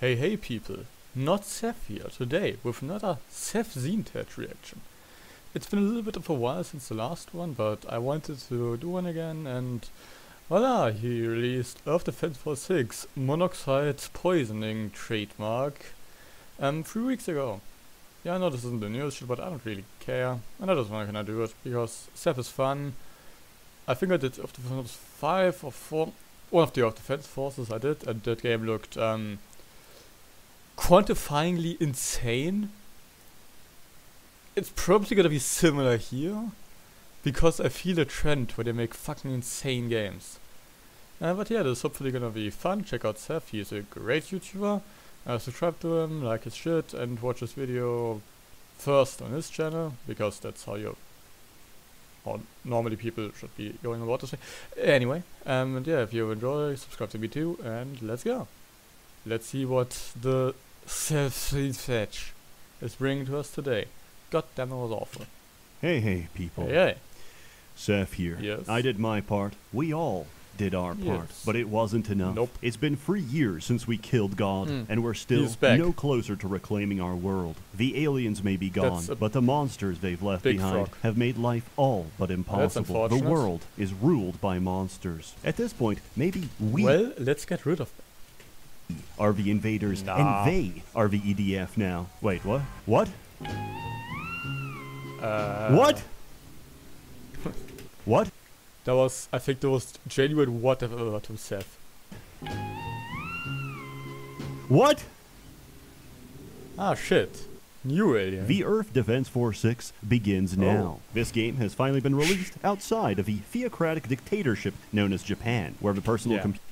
Hey people, not Seth here today with another Ssethtzeentach reaction. It's been a little bit of a while since the last one, but I wanted to do one again, and voila, he released Earth Defense Force 6 Monoxide Poisoning trademark 3 weeks ago. Yeah, I know this isn't the newest shit, but I don't really care, and I just want to do it because Seth is fun. I think I did Earth Defense Force 5 or 4, one of the Earth Defense Forces I did, and that game looked quantifyingly insane. It's probably gonna be similar here, because I feel a trend where they make fucking insane games. But yeah, this is hopefully gonna be fun. Check out Seth, he's a great YouTuber. Subscribe to him, like his shit, and watch his video first on his channel, because that's how normally people should be going about this way. Anyway, and yeah, if you enjoy, subscribe to me too, and let's go. Let's see what the Ssethtzeentach is bringing to us today. God damn, that was awful. Hey people. Hey. Seth here. Yes. I did my part. We all did our part. Yes. But it wasn't enough. Nope. It's been 3 years since we killed God, and we're still He's back. no closer to reclaiming our world. The aliens may be gone, but the monsters they've left behind have made life all but impossible. The world is ruled by monsters. At this point, maybe we let's get rid of them. Are the invaders, and they are the EDF now. Wait, what? What? What? What? That was, I think that was genuine whatever to Seth. What? Ah shit. New alien. The Earth Defense Force 6 begins now. This game has finally been released outside of the theocratic dictatorship known as Japan, where the personal computer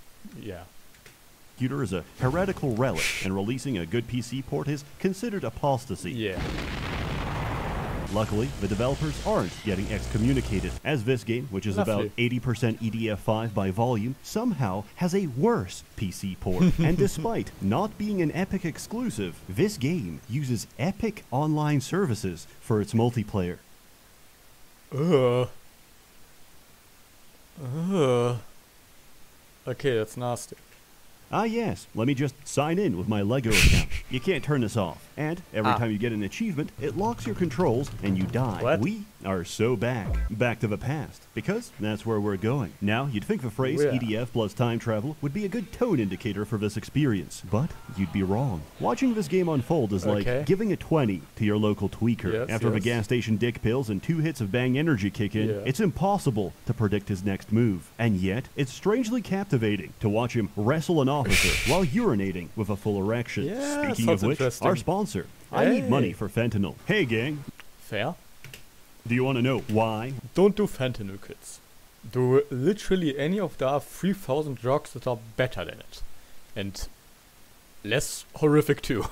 is a heretical relic, and releasing a good PC port is considered apostasy. Yeah. Luckily, the developers aren't getting excommunicated, as this game, which is about 80% EDF5 by volume, somehow has a worse PC port. And despite not being an Epic exclusive, this game uses Epic online services for its multiplayer. Okay, that's nasty. Ah yes, let me just sign in with my LEGO account. You can't turn this off. And every time you get an achievement, it locks your controls and you die. What? We are so back to the past, because that's where we're going. Now, you'd think the phrase EDF plus time travel would be a good tone indicator for this experience, but you'd be wrong. Watching this game unfold is like giving a 20 to your local tweaker. After the gas station dick pills and 2 hits of Bang Energy kick in, it's impossible to predict his next move. And yet, it's strangely captivating to watch him wrestle an officer while urinating with a full erection. Speaking of which, our sponsor. I need money for fentanyl. Hey gang. Fair. Do you want to know why? Don't do fentanyl, kids. Do literally any of the 3000 drugs that are better than it. And less horrific too.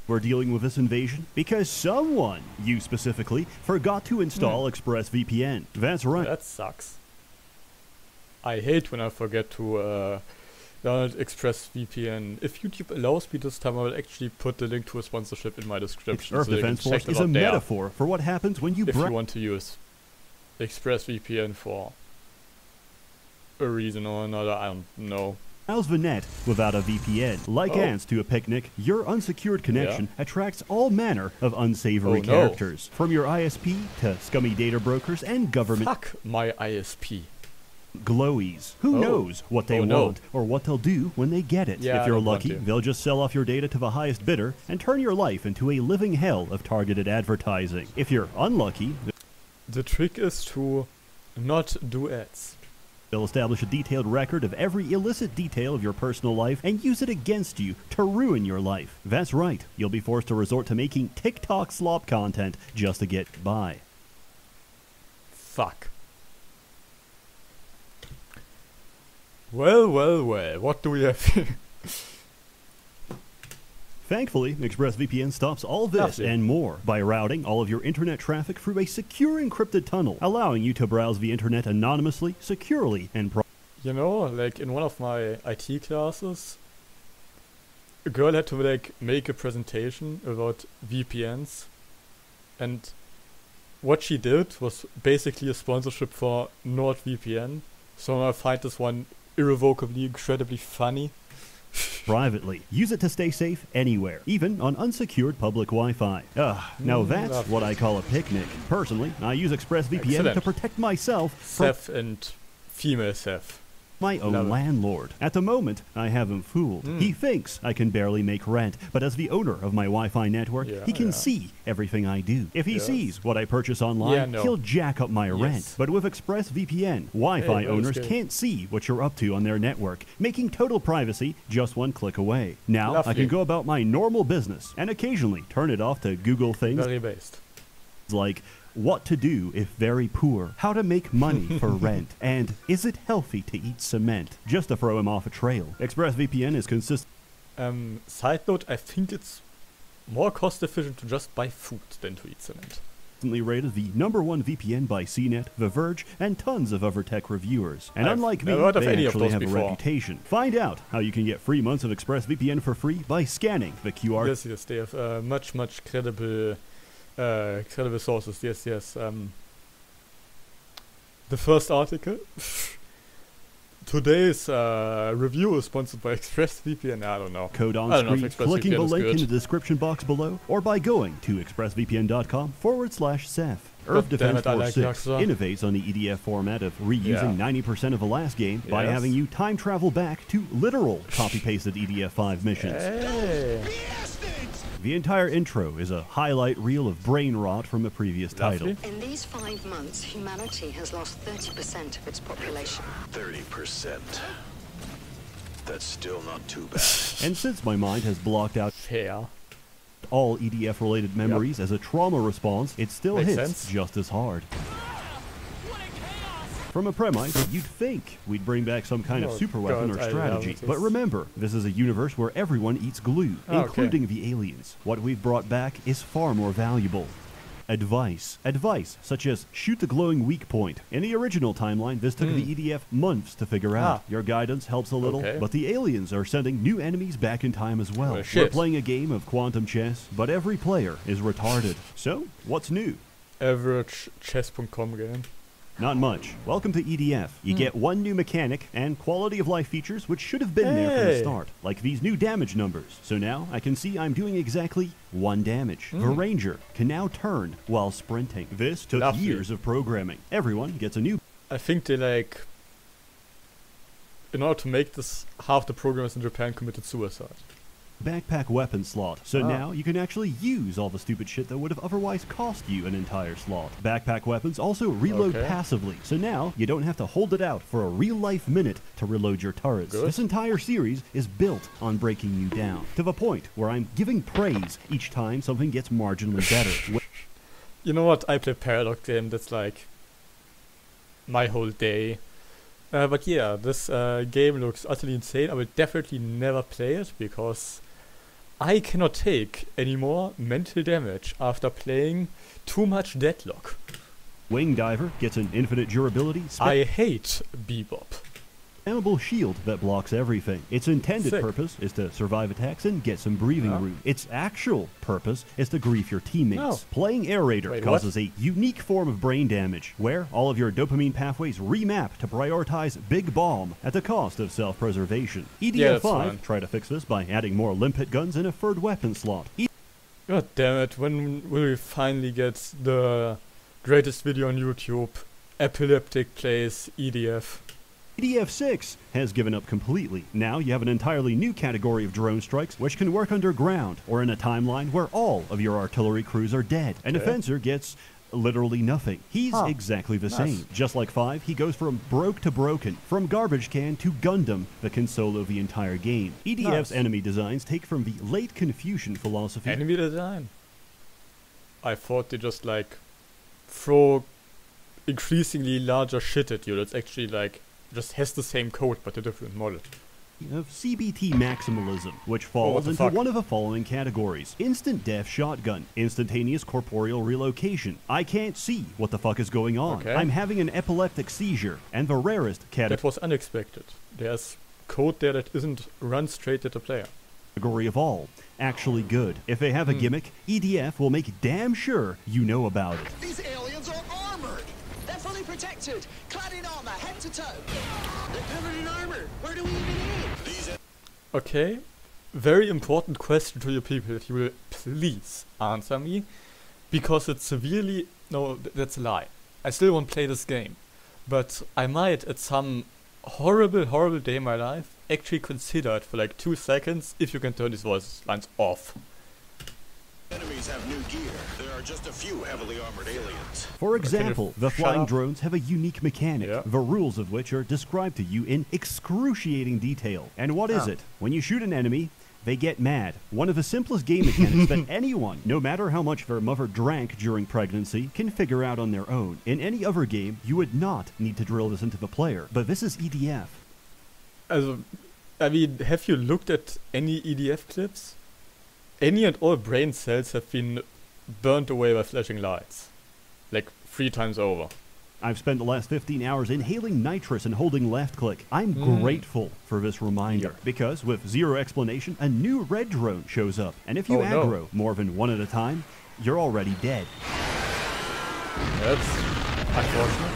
We're dealing with this invasion because someone, you specifically, forgot to install ExpressVPN. That's right. That sucks. I hate when I forget to download ExpressVPN. If YouTube allows me this time, I will actually put the link to a sponsorship in my description. Earth Defense Force is a metaphor for what happens when you if you want to use ExpressVPN for a reason or another, I don't know. Browse the net without a VPN. Like ants to a picnic, your unsecured connection attracts all manner of unsavory characters. From your ISP to scummy data brokers and government. Fuck my ISP. Glowies. Who knows what they want or what they'll do when they get it. If you're lucky, they'll just sell off your data to the highest bidder and turn your life into a living hell of targeted advertising. If you're unlucky, the trick is to not do ads. They'll establish a detailed record of every illicit detail of your personal life and use it against you to ruin your life. That's right, you'll be forced to resort to making TikTok slop content just to get by. Fuck. Well, what do we have here? Thankfully, ExpressVPN stops all this and more by routing all of your internet traffic through a secure encrypted tunnel, allowing you to browse the internet anonymously, securely, and you know, like in one of my IT classes, a girl had to like make a presentation about VPNs, and what she did was basically a sponsorship for NordVPN. So I find this one irrevocably incredibly funny. privately. Use it to stay safe anywhere, even on unsecured public Wi-Fi. Now that's what I call a picnic. Personally, I use ExpressVPN to protect myself from Seth and female Seth. my own landlord. At the moment, I have him fooled. He thinks I can barely make rent, but as the owner of my Wi-Fi network, he can see everything I do. If he sees what I purchase online, he'll jack up my rent. But with ExpressVPN, Wi-Fi owners can't see what you're up to on their network, making total privacy just one click away. Now, I can go about my normal business and occasionally turn it off to Google things like what to do if very poor, how to make money for rent, and is it healthy to eat cement, just to throw him off a trail. ExpressVPN is consistent. Side note, I think it's more cost efficient to just buy food than to eat cement. Rated the #1 VPN by CNET, The Verge, and tons of other tech reviewers. And unlike me, they actually have a reputation. Find out how you can get 3 months of ExpressVPN for free by scanning the QR. Yes, they have much credible sources. Yes. The first article. Today's review is sponsored by ExpressVPN. I don't know. Code on screen, clicking the link in the description box below, or by going to expressvpn.com/Seth. Earth Defense Force 6 innovates on the EDF format of reusing 90% of the last game by having you time travel back to literal copy-pasted EDF 5 missions. The entire intro is a highlight reel of brain rot from the previous title. In these 5 months, humanity has lost 30% of its population. 30%. That's still not too bad. And since my mind has blocked out all EDF-related memories as a trauma response, it still hits just as hard. From a premise, you'd think we'd bring back some kind of super weapon or strategy. But remember, this is a universe where everyone eats glue, including the aliens. What we've brought back is far more valuable. Advice. Advice, such as shoot the glowing weak point. In the original timeline, this took the EDF months to figure out. Your guidance helps a little, but the aliens are sending new enemies back in time as well. We're playing a game of quantum chess, but every player is retarded. So, what's new? Average chess.com game. Not much. Welcome to EDF. You get one new mechanic and quality of life features which should have been there from the start, like these new damage numbers. So now I can see I'm doing exactly 1 damage. The Ranger can now turn while sprinting. This took years of programming. Everyone gets a new... I think they in order to make this, half the programmers in Japan committed suicide. Backpack weapon slot. So now you can actually use all the stupid shit that would have otherwise cost you an entire slot. Backpack weapons also reload passively. So now you don't have to hold it out for a real-life minute to reload your turrets. This entire series is built on breaking you down, to the point where I'm giving praise each time something gets marginally better. You know what? I play Paradox game. That's like my whole day. But yeah, this game looks utterly insane. I will definitely never play it because I cannot take any more mental damage after playing too much Deadlock. Wing Diver gets an infinite durability. I hate Bebop. Spammable shield that blocks everything. Its intended purpose is to survive attacks and get some breathing room. Its actual purpose is to grief your teammates. Playing Aerator causes a unique form of brain damage, where all of your dopamine pathways remap to prioritize Big Bomb at the cost of self-preservation. EDF 5 try to fix this by adding more limpet guns and a third weapon slot. God damn it, when will we finally get the greatest video on YouTube? Epileptic plays EDF. EDF 6 has given up completely. Now you have an entirely new category of drone strikes which can work underground or in a timeline where all of your artillery crews are dead. An offenser gets literally nothing. He's exactly the same. Just like 5, he goes from broke to broken, from garbage can to Gundam that can solo the entire game. EDF's enemy designs take from the late Confucian philosophy. Enemy design? I thought they just throw increasingly larger shit at you. That's actually just has the same code but a different model. Of CBT maximalism, which falls into one of the following categories. Instant death shotgun, instantaneous corporeal relocation. I can't see what the fuck is going on. I'm having an epileptic seizure. And the rarest category. That was unexpected. There's code there that isn't run straight at the player. Category of all. Actually good. If they have a gimmick, EDF will make damn sure you know about it. These aliens are armored! They're fully protected, clad in armor, head to toe. They're covered in armor. Where do we even aim? Okay, very important question to you people that you will please answer me, because it's severely... No, that's a lie. I still won't play this game, but I might at some horrible day in my life actually consider it for like 2 seconds if you can turn these voice lines off. Enemies have new gear. There are just a few heavily armored aliens. For example, the shut flying up? drones have a unique mechanic, Yeah. the rules of which are described to you in excruciating detail. And what is it? When you shoot an enemy, they get mad. One of the simplest game mechanics that anyone, no matter how much their mother drank during pregnancy, can figure out on their own. In any other game, you would not need to drill this into the player, but this is EDF. Also, I mean, have you looked at any EDF clips? Any and all brain cells have been burnt away by flashing lights. Like 3 times over. I've spent the last 15 hours inhaling nitrous and holding left click. I'm grateful for this reminder, because with zero explanation, a new red drone shows up. And if you aggro more than one at a time, you're already dead. That's unfortunate.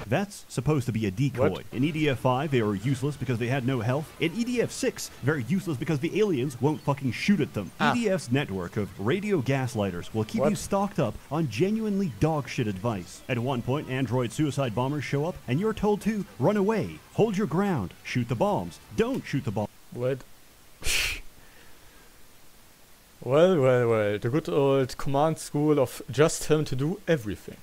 That's supposed to be a decoy. What? In EDF 5, they were useless because they had no health. In EDF 6, they're useless because the aliens won't fucking shoot at them. EDF's network of radio gaslighters will keep you stocked up on genuinely dogshit advice. At one point, android suicide bombers show up, and you're told to run away, hold your ground, shoot the bombs, don't shoot the bombs. What? Well, the good old command school of just him to do everything.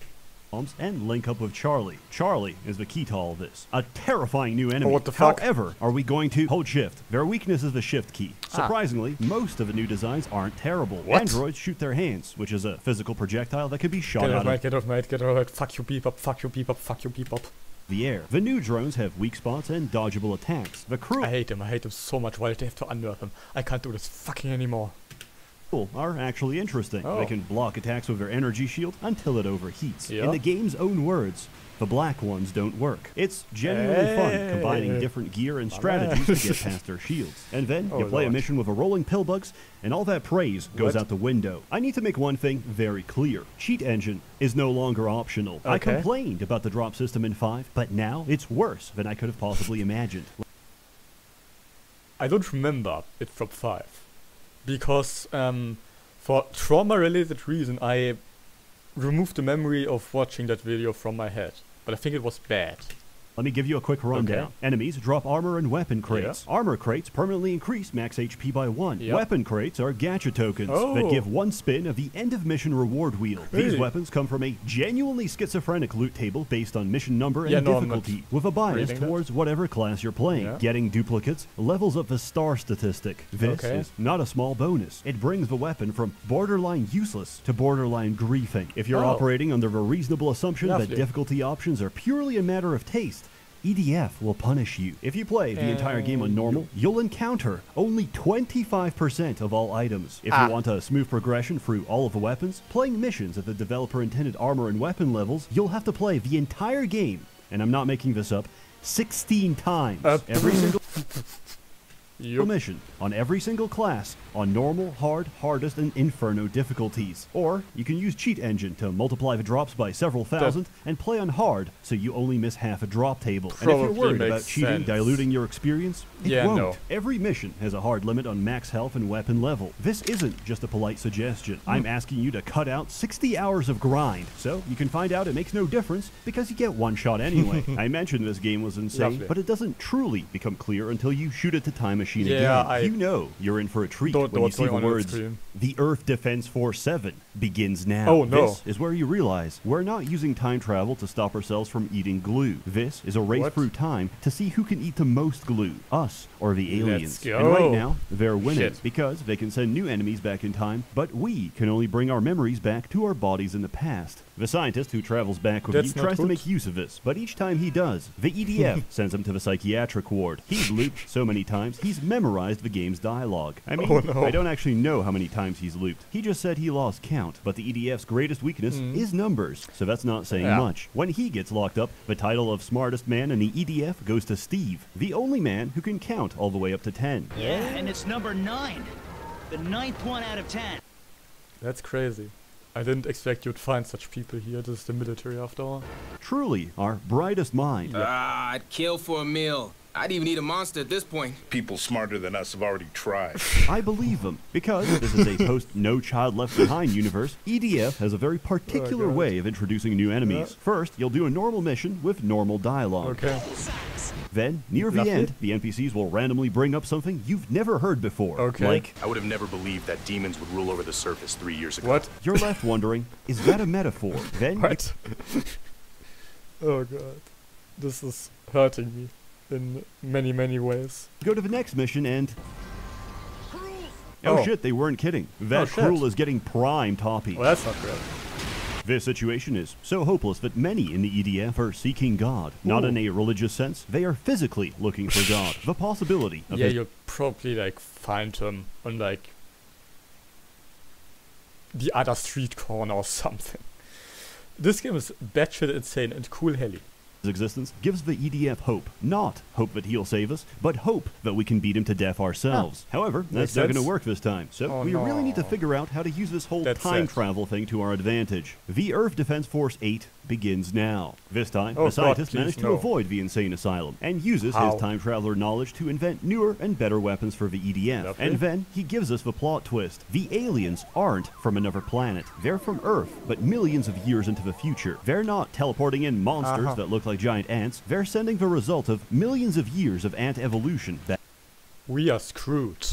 And link up with Charlie. Charlie is the key to all this. A terrifying new enemy. Oh, what the fuck? However, are we going to hold shift? Their weakness is the shift key. Surprisingly, most of the new designs aren't terrible. What? Androids shoot their hands, which is a physical projectile that can be shot out of Get off, mate, get off, fuck you, beep up, fuck you, beep up, fuck you, beep up. the air. The new drones have weak spots and dodgeable attacks. The crew I hate him so much. Why did they have to unnerve him? I can't do this fucking anymore. are actually interesting. They can block attacks with their energy shield until it overheats. Yeah. In the game's own words, the black ones don't work. It's genuinely fun combining different gear and strategies to get past their shields. And then you play a mission with a rolling pillbugs, and all that praise goes out the window. I need to make one thing very clear. Cheat engine is no longer optional. I complained about the drop system in 5, but now it's worse than I could have possibly imagined. I don't remember it from 5. Because for trauma-related reason, I removed the memory of watching that video from my head. But I think it was bad. Let me give you a quick rundown. Okay. Enemies drop armor and weapon crates. Yeah. Armor crates permanently increase max HP by 1. Yep. Weapon crates are gacha tokens that give 1 spin of the end of mission reward wheel. Really? These weapons come from a genuinely schizophrenic loot table based on mission number and difficulty, with a bias towards whatever class you're playing. Yeah. Getting duplicates levels up the star statistic. This is not a small bonus. It brings the weapon from borderline useless to borderline griefing. If you're operating under the reasonable assumption that difficulty options are purely a matter of taste, EDF will punish you. If you play the entire game on normal, you'll encounter only 25% of all items. If you want a smooth progression through all of the weapons, playing missions at the developer intended armor and weapon levels, you'll have to play the entire game, and I'm not making this up, 16 times. Every single mission on every single class on normal, hard, hardest, and inferno difficulties. Or you can use Cheat Engine to multiply the drops by several thousand and play on hard so you only miss half a drop table. And if you're worried about cheating diluting your experience, it won't. Every mission has a hard limit on max health and weapon level. This isn't just a polite suggestion. I'm asking you to cut out 60 hours of grind so you can find out it makes no difference because you get one shot anyway. I mentioned this game was insane, but it doesn't truly become clear until you shoot it to Time Machine again. You know you're in for a treat when you see the words, "The Earth Defense Force 7 begins now." This is where you realize we're not using time travel to stop ourselves from eating glue. This is a race through time to see who can eat the most glue, us or the aliens. And right now, they're winning because they can send new enemies back in time, but we can only bring our memories back to our bodies in the past. The scientist who travels back with you tries to make use of this, but each time he does, the EDF sends him to the psychiatric ward. He's looped so many times, he's memorized the game's dialogue. I mean, I don't actually know how many times he's looped. He just said he lost count, but the EDF's greatest weakness is numbers, so that's not saying much. When he gets locked up, the title of smartest man in the EDF goes to Steve, the only man who can count all the way up to 10. Yeah, and it's number 9. The 9th one out of 10. That's crazy. I didn't expect you'd find such people here. This is the military after all. Truly, our brightest mind. I'd kill for a meal. I'd even eat a monster at this point. People smarter than us have already tried. I believe them, because this is a post-No Child Left Behind universe. EDF has a very particular way of introducing new enemies. First, you'll do a normal mission with normal dialogue. Okay. Then, near the end, the NPCs will randomly bring up something you've never heard before. Okay. Like, I would have never believed that demons would rule over the surface 3 years ago. What? you're left wondering, is that a metaphor? Then, What? Oh god. This is hurting me in many, many ways. go to the next mission and... Oh. Oh shit, they weren't kidding. That shit. Cruel is getting prime toppy. Well, that's not good. This situation is so hopeless that many in the EDF are seeking God. Not in a religious sense, they are physically looking for God. The possibility of Yeah, his you'll probably like find him on like the other street corner or something. This game is batshit insane and cool helly. existence gives the EDF hope. Not hope that he'll save us, but hope that we can beat him to death ourselves. However, that's not going to work this time, so we really need to figure out how to use this whole time travel thing to our advantage. The Earth Defense Force 8 begins now. This time, the scientist managed to avoid the insane asylum and uses his time traveler knowledge to invent newer and better weapons for the EDF. And then he gives us the plot twist. The aliens aren't from another planet. They're from Earth, but millions of years into the future. They're not teleporting in monsters that look like giant ants. They're sending the result of millions of years of ant evolution back. We are screwed.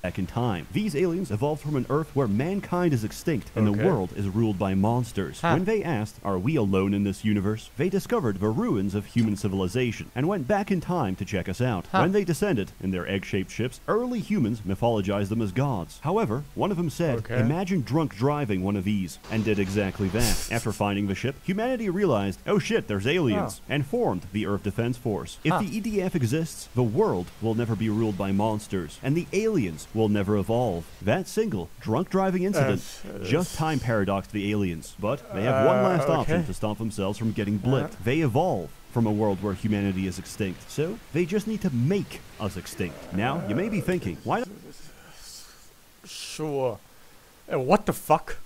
Back in time. These aliens evolved from an Earth where mankind is extinct and the world is ruled by monsters. When they asked, are we alone in this universe? They discovered the ruins of human civilization and went back in time to check us out. When they descended in their egg-shaped ships, early humans mythologized them as gods. However, one of them said, imagine drunk driving one of these, and did exactly that. After finding the ship, humanity realized, oh shit, there's aliens, and formed the Earth Defense Force. If the EDF exists, the world will never be ruled by monsters, and the aliens will never evolve. That single drunk driving incident just time paradoxed the aliens, but they have one last option to stop themselves from getting blipped. They evolve from a world where humanity is extinct, so they just need to make us extinct. Now, you may be thinking, why not Sure. What the fuck?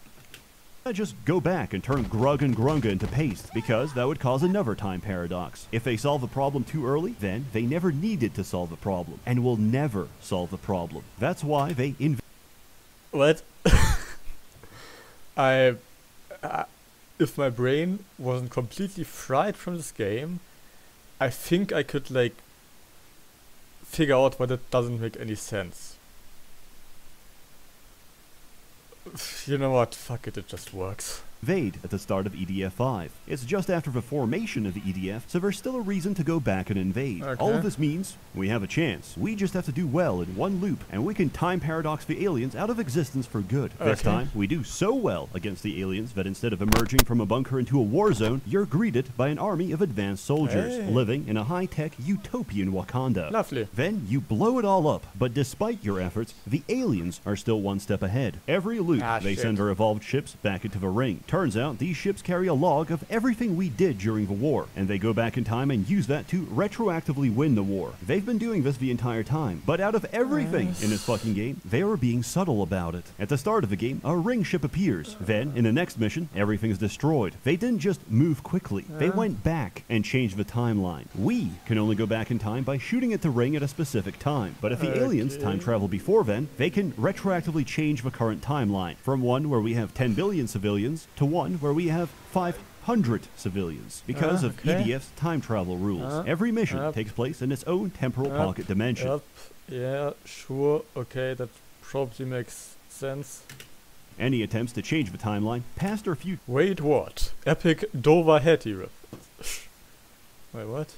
just go back and turn Grug and Grunga into paste, because that would cause another time paradox. If they solve a problem too early, then they never needed to solve the problem, and will never solve the problem. That's why they What? If my brain wasn't completely fried from this game, I think I could like figure out why that doesn't make any sense. You know what? Fuck it, it just works. invade at the start of EDF 5. It's just after the formation of the EDF, so there's still a reason to go back and invade. All of this means we have a chance. We just have to do well in one loop, and we can time paradox the aliens out of existence for good. This time, we do so well against the aliens that instead of emerging from a bunker into a war zone, you're greeted by an army of advanced soldiers, living in a high-tech utopian Wakanda. Lovely. Then you blow it all up, but despite your efforts, the aliens are still one step ahead. Every loop, they send their evolved ships back into the ring. Turns out, these ships carry a log of everything we did during the war, and they go back in time and use that to retroactively win the war. They've been doing this the entire time, but out of everything in this fucking game, they are being subtle about it. At the start of the game, a ring ship appears. Then, in the next mission, everything is destroyed. They didn't just move quickly. They went back and changed the timeline. We can only go back in time by shooting at the ring at a specific time. But if the aliens time travel before then, they can retroactively change the current timeline, from one where we have 10 billion civilians to one where we have 500 civilians. Because of EDF's time travel rules, every mission takes place in its own temporal pocket dimension. Yeah, sure. Okay, that probably makes sense. Any attempts to change the timeline, past or future, Wait, what? Epic Dover Hetty rip. Wait, what?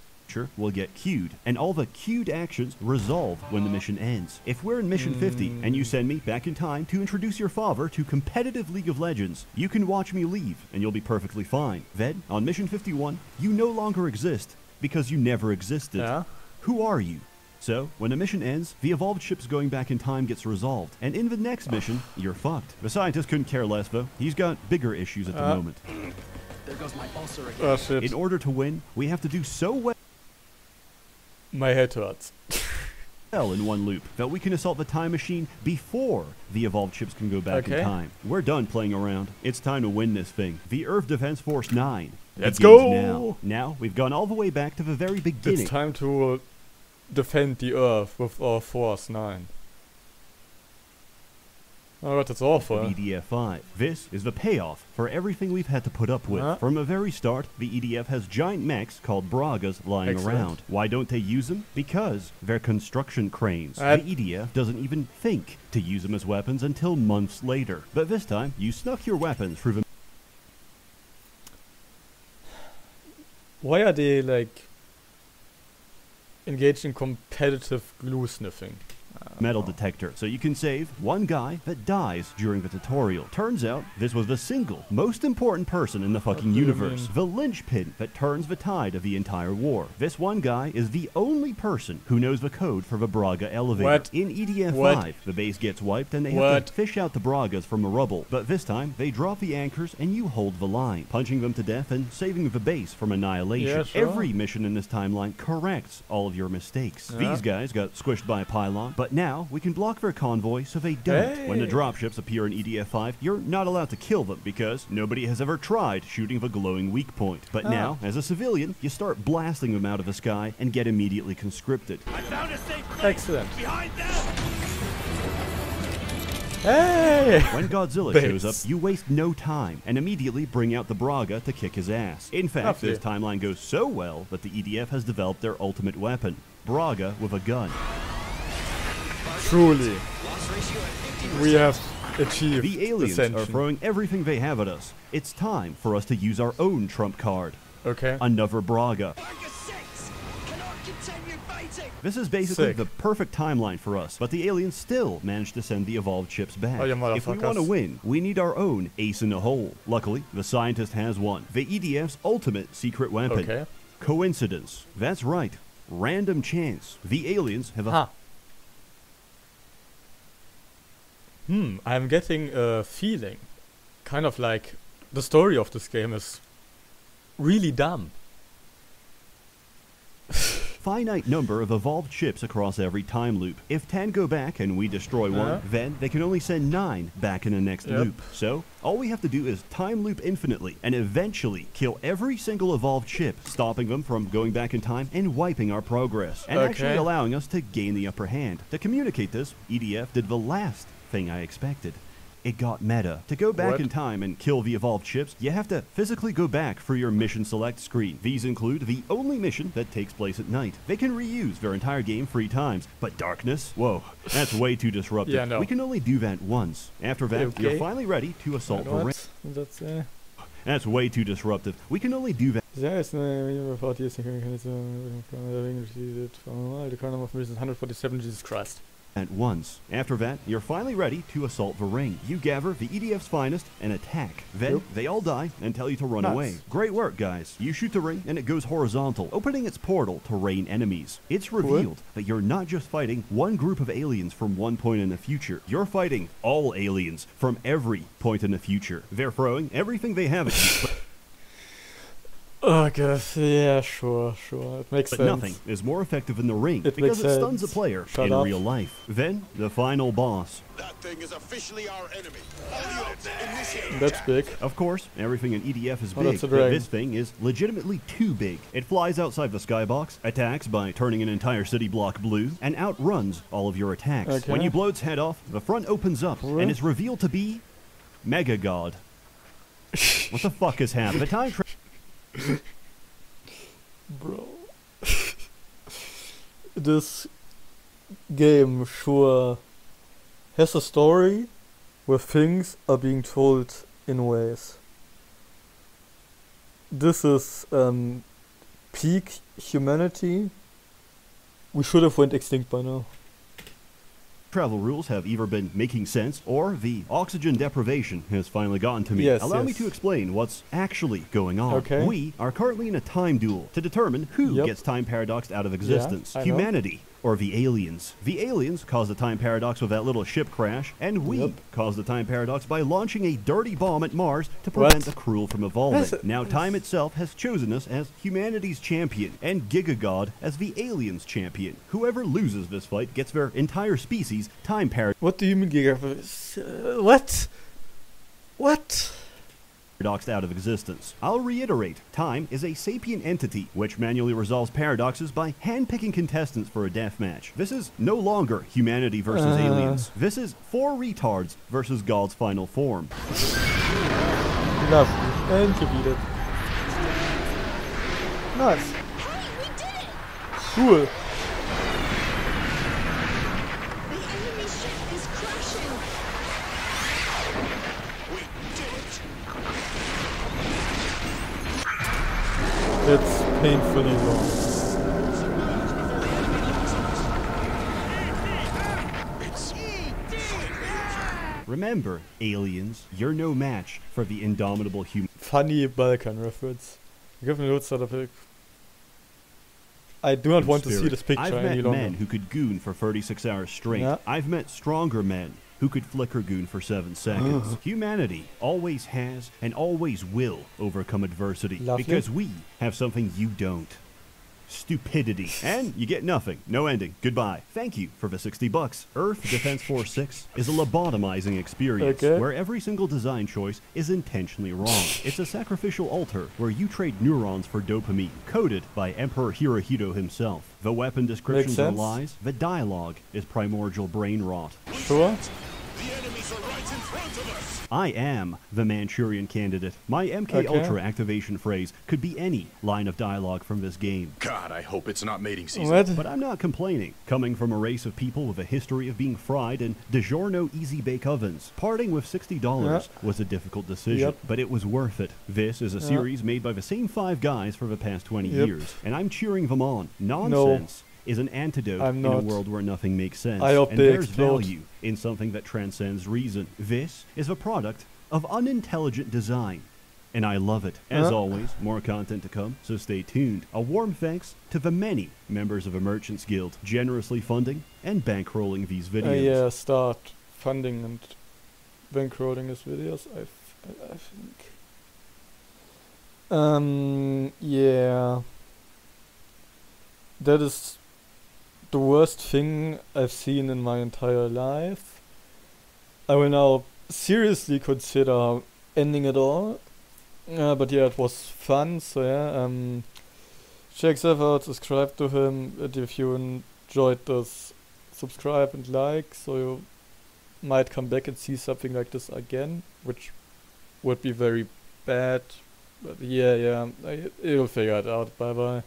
will get queued, and all the queued actions resolve when the mission ends. If we're in mission 50 and you send me back in time to introduce your father to competitive League of Legends, you can watch me leave and you'll be perfectly fine. Then, on mission 51, you no longer exist because you never existed. Who are you? So, when a mission ends, the evolved ship's going back in time gets resolved, and in the next mission, you're fucked. The scientist couldn't care less, though. He's got bigger issues at the moment. There goes my ulcer again. Oh shit. In order to win, we have to do so well My head hurts. in one loop that we can assault the time machine before the evolved ships can go back in time. We're done playing around. It's time to win this thing. The Earth Defense Force 9 Let's begins go! now. Now, we've gone all the way back to the very beginning. It's time to defend the Earth with our Force 9. Oh god, that's awful. EDF 5. This is the payoff for everything we've had to put up with. From the very start, the EDF has giant mechs called Bragas lying around. Why don't they use them? Because they're construction cranes. The EDF doesn't even think to use them as weapons until months later. But this time, you snuck your weapons through the... Why are they, like, engaged in competitive glue sniffing? metal detector, so you can save one guy that dies during the tutorial. Turns out, this was the single most important person in the fucking universe. The linchpin that turns the tide of the entire war. This one guy is the only person who knows the code for the Braga elevator. What? In EDF 5, the base gets wiped and they have to fish out the Bragas from the rubble. But this time, they drop the anchors and you hold the line, punching them to death and saving the base from annihilation. Yeah, sure. Every mission in this timeline corrects all of your mistakes. These guys got squished by a pylon, but now we can block their convoy so they don't. When the dropships appear in EDF 5, you're not allowed to kill them because nobody has ever tried shooting the glowing weak point. But now, as a civilian, you start blasting them out of the sky and get immediately conscripted. I found a safe place. Excellent. Behind them. Hey! When Godzilla shows up, you waste no time and immediately bring out the Braga to kick his ass. In fact, this timeline goes so well that the EDF has developed their ultimate weapon, Braga with a gun. Truly, we have achieved the aliens are throwing everything they have at us. It's time for us to use our own trump card. Okay. Another Braga. This is basically the perfect timeline for us, but the aliens still managed to send the evolved ships back. If we want to win, we need our own ace in the hole. Luckily, the scientist has one. The EDF's ultimate secret weapon. Okay. Coincidence. That's right. Random chance. The aliens have a... I'm getting a feeling, kind of like the story of this game is really dumb. Finite number of evolved ships across every time loop. If 10 go back and we destroy one, then they can only send 9 back in the next loop. So, all we have to do is time loop infinitely and eventually kill every single evolved ship, stopping them from going back in time and wiping our progress, and actually allowing us to gain the upper hand. To communicate this, EDF did the last thing I expected. It got meta. To go back in time and kill the evolved ships, you have to physically go back for your mission select screen. These include the only mission that takes place at night. They can reuse their entire game 3 times, but darkness? Whoa, that's way too disruptive. We can only do that once. After that, you're finally ready to assault the ring. That's way too disruptive. We can only do that. Jesus Christ. At once. After that, you're finally ready to assault the ring. You gather the EDF's finest and attack. Then, they all die and tell you to run away. Great work, guys. You shoot the ring and it goes horizontal, opening its portal to rain enemies. It's revealed that you're not just fighting one group of aliens from one point in the future. You're fighting all aliens from every point in the future. They're throwing everything they have at you. Okay, yeah, sure. It makes sense. But nothing is more effective than the ring because it stuns a player in real life. Then, the final boss. That thing is officially our enemy. All units, initiate. That's big. Of course, everything in EDF is big, but this thing is legitimately too big. It flies outside the skybox, attacks by turning an entire city block blue, and outruns all of your attacks. When you blow its head off, the front opens up and is revealed to be Mega God. What the fuck has happened? The time Bro. This game sure has a story where things are being told in ways. This is peak humanity. We should have went extinct by now. Travel rules have either been making sense or the oxygen deprivation has finally gotten to me. Allow me to explain what's actually going on. We are currently in a time duel to determine who gets time paradoxed out of existence. Humanity or the aliens. The aliens caused the time paradox with that little ship crash, and we caused the time paradox by launching a dirty bomb at Mars to prevent the cruel from evolving. Now time itself has chosen us as humanity's champion, and GigaGod as the aliens' champion. Whoever loses this fight gets their entire species time paradox. What do you mean GigaGod? What? paradoxed out of existence. I'll reiterate, time is a sapient entity which manually resolves paradoxes by handpicking contestants for a deathmatch. This is no longer humanity versus aliens. This is 4 retards versus God's final form. Lovely. And you beat it. Nice. Hey, we did it! Cool. The enemy ship is crashing. We did it! It's painfully wrong. Remember, aliens, you're no match for the indomitable human. Funny Balkan reference. Give me notes out of it. I do not want to see this picture I've any met longer. men who could goon for 36 hours straight. Yeah. I've met stronger men who could flicker goon for 7 seconds. Humanity always has and always will overcome adversity. Lovely. Because we have something you don't. Stupidity. And you get nothing. No ending. Goodbye. Thank you for the $60. Earth Defense Force 6 is a lobotomizing experience where every single design choice is intentionally wrong. It's a sacrificial altar where you trade neurons for dopamine, coded by Emperor Hirohito himself. The weapon descriptions are sense. lies. The dialogue is primordial brain rot. Sure. The enemies are right in front of us! I am the Manchurian Candidate. My MK Ultra activation phrase could be any line of dialogue from this game. God, I hope it's not mating season. What? But I'm not complaining. Coming from a race of people with a history of being fried in DiGiorno easy bake ovens, parting with $60 was a difficult decision, but it was worth it. This is a series made by the same 5 guys for the past 20 years, and I'm cheering them on. Nonsense is an antidote in a world where nothing makes sense. I hope and they there's explode. value in something that transcends reason. This is a product of unintelligent design. And I love it. As always, more content to come, so stay tuned. A warm thanks to the many members of the Merchants Guild generously funding and bankrolling these videos. Yeah, start funding and bankrolling his videos, I think. Yeah. That is the worst thing I've seen in my entire life. I will now seriously consider ending it all. But yeah, it was fun, so yeah. Check Seth out, subscribe to him, and if you enjoyed this, subscribe and like, so you might come back and see something like this again, which would be very bad. But yeah, you'll figure it out. Bye bye.